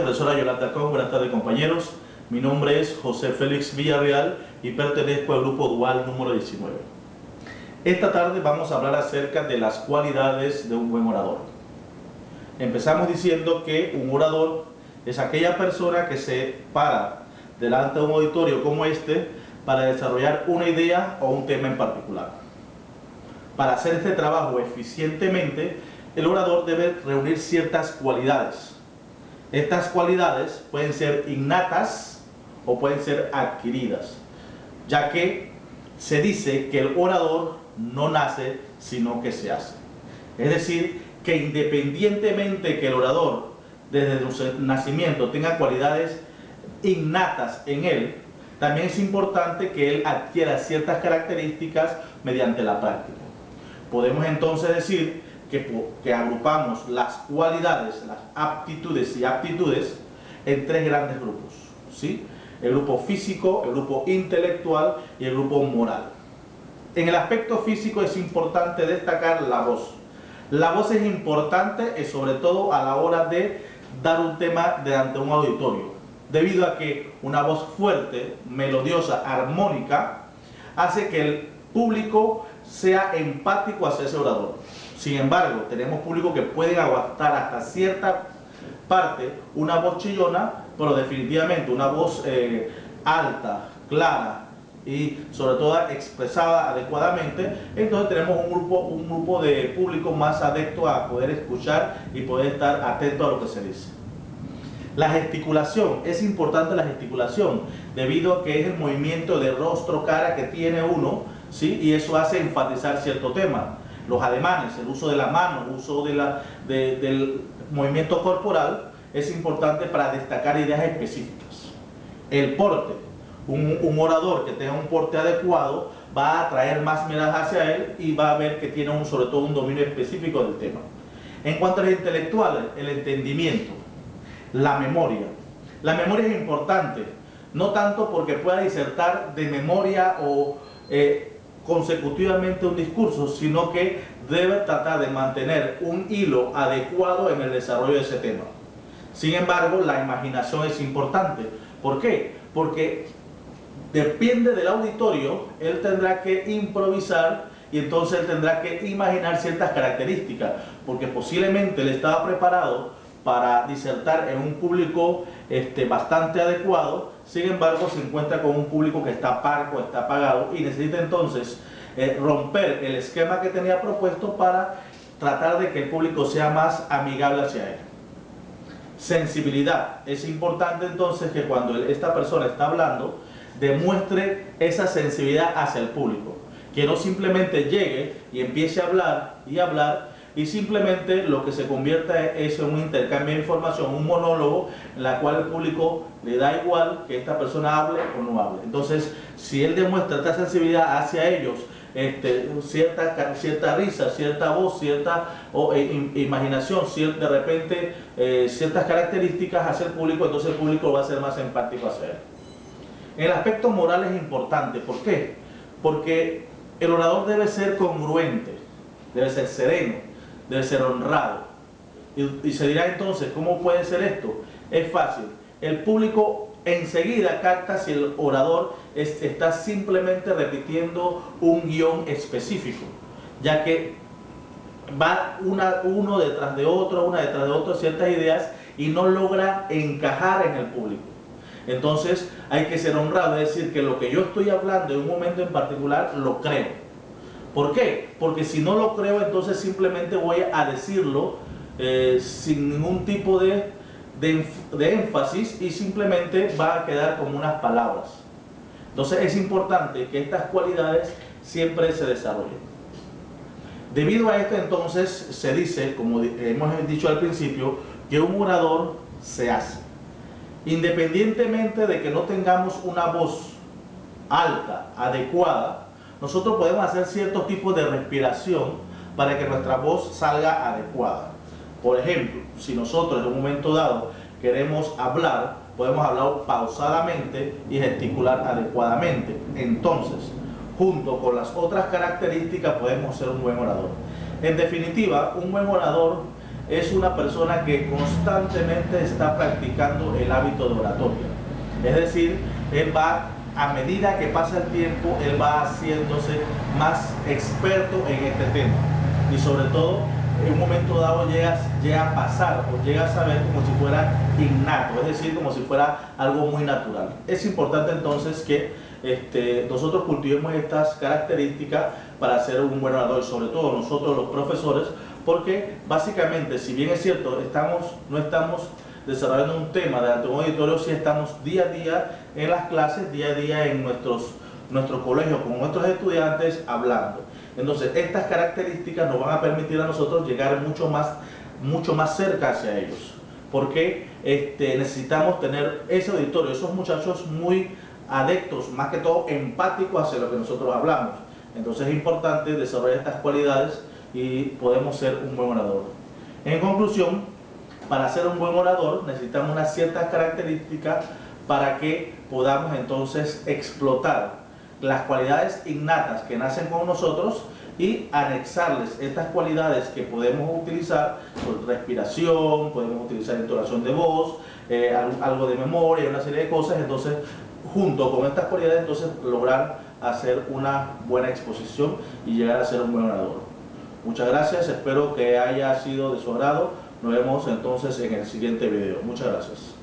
Profesora Yolanda Con, buenas tardes compañeros. Mi nombre es José Félix Villarreal y pertenezco al grupo dual número 19. Esta tarde vamos a hablar acerca de las cualidades de un buen orador. Empezamos diciendo que un orador es aquella persona que se para delante de un auditorio como este para desarrollar una idea o un tema en particular. Para hacer este trabajo eficientemente, el orador debe reunir ciertas cualidades. Estas cualidades pueden ser innatas o pueden ser adquiridas, ya que se dice que el orador no nace, sino que se hace. Es decir, que independientemente que el orador desde su nacimiento tenga cualidades innatas en él, también es importante que él adquiera ciertas características mediante la práctica. Podemos entonces decir que agrupamos las cualidades, las aptitudes y aptitudes en tres grandes grupos, ¿sí? El grupo físico, el grupo intelectual y el grupo moral. En el aspecto físico es importante destacar la voz. La voz es importante, sobre todo a la hora de dar un tema delante de un auditorio, debido a que una voz fuerte, melodiosa, armónica, hace que el público sea empático hacia ese orador. Sin embargo, tenemos público que pueden aguantar hasta cierta parte una voz chillona, pero definitivamente una voz alta, clara y sobre todo expresada adecuadamente. Entonces tenemos un grupo de público más adepto a poder escuchar y poder estar atento a lo que se dice. La gesticulación, es importante la gesticulación, debido a que es el movimiento de rostro, cara que tiene uno, ¿sí? Y eso hace enfatizar cierto tema. Los ademanes, el uso de la mano, el uso del movimiento corporal es importante para destacar ideas específicas. El porte, un orador que tenga un porte adecuado va a atraer más miradas hacia él y va a ver que tiene sobre todo un dominio específico del tema. En cuanto a los intelectuales, el entendimiento, la memoria. La memoria es importante, no tanto porque pueda disertar de memoria o consecutivamente un discurso, sino que debe tratar de mantener un hilo adecuado en el desarrollo de ese tema. Sin embargo, la imaginación es importante. ¿Por qué? Porque depende del auditorio, él tendrá que improvisar y entonces él tendrá que imaginar ciertas características, porque posiblemente él estaba preparado para disertar en un público bastante adecuado. Sin embargo, se encuentra con un público que está parco, está apagado y necesita entonces romper el esquema que tenía propuesto para tratar de que el público sea más amigable hacia él. Sensibilidad. Es importante entonces que cuando esta persona está hablando, demuestre esa sensibilidad hacia el público. Que no simplemente llegue y empiece a hablar y simplemente lo que se convierta es en un intercambio de información, un monólogo en la cual el público le da igual que esta persona hable o no hable. Entonces, si él demuestra esta sensibilidad hacia ellos, cierta risa, cierta voz, cierta imaginación, de repente ciertas características hacia el público, entonces el público va a ser más empático hacia él. En el aspecto moral es importante. ¿Por qué? Porque el orador debe ser congruente, debe ser sereno, debe ser honrado. Y se dirá entonces, ¿cómo puede ser esto? Es fácil. El público enseguida capta si el orador está simplemente repitiendo un guión específico, ya que va uno detrás de otro, una detrás de otro, ciertas ideas y no logra encajar en el público. Entonces hay que ser honrado, es decir, que lo que yo estoy hablando en un momento en particular lo creo. ¿Por qué? Porque si no lo creo, entonces simplemente voy a decirlo sin ningún tipo de énfasis y simplemente va a quedar como unas palabras. Entonces es importante que estas cualidades siempre se desarrollen. Debido a esto, entonces se dice, como hemos dicho al principio, que un orador se hace. Independientemente de que no tengamos una voz alta, adecuada, nosotros podemos hacer ciertos tipos de respiración para que nuestra voz salga adecuada. Por ejemplo, si nosotros en un momento dado queremos hablar, podemos hablar pausadamente y gesticular adecuadamente. Entonces, junto con las otras características, podemos ser un buen orador. En definitiva, un buen orador es una persona que constantemente está practicando el hábito de oratoria. Es decir, él va, a medida que pasa el tiempo, él va haciéndose más experto en este tema. Y sobre todo, en un momento dado llega a pasar o llega a saber como si fuera innato, es decir, como si fuera algo muy natural. Es importante entonces que nosotros cultivemos estas características para ser un buen orador, y sobre todo nosotros los profesores, porque básicamente, si bien es cierto, no estamos desarrollando un tema delante de un auditorio, sí estamos día a día en las clases, día a día en nuestro colegio con nuestros estudiantes hablando. Entonces, estas características nos van a permitir a nosotros llegar mucho más cerca hacia ellos, porque necesitamos tener ese auditorio, esos muchachos muy adeptos, más que todo empáticos hacia lo que nosotros hablamos. Entonces es importante desarrollar estas cualidades y podemos ser un buen orador. En conclusión, para ser un buen orador necesitamos unas ciertas características para que podamos entonces explotar las cualidades innatas que nacen con nosotros y anexarles estas cualidades que podemos utilizar por respiración, podemos utilizar entonación de voz, algo de memoria, una serie de cosas. Entonces, junto con estas cualidades, entonces lograr hacer una buena exposición y llegar a ser un buen orador. Muchas gracias, espero que haya sido de su agrado. Nos vemos entonces en el siguiente video. Muchas gracias.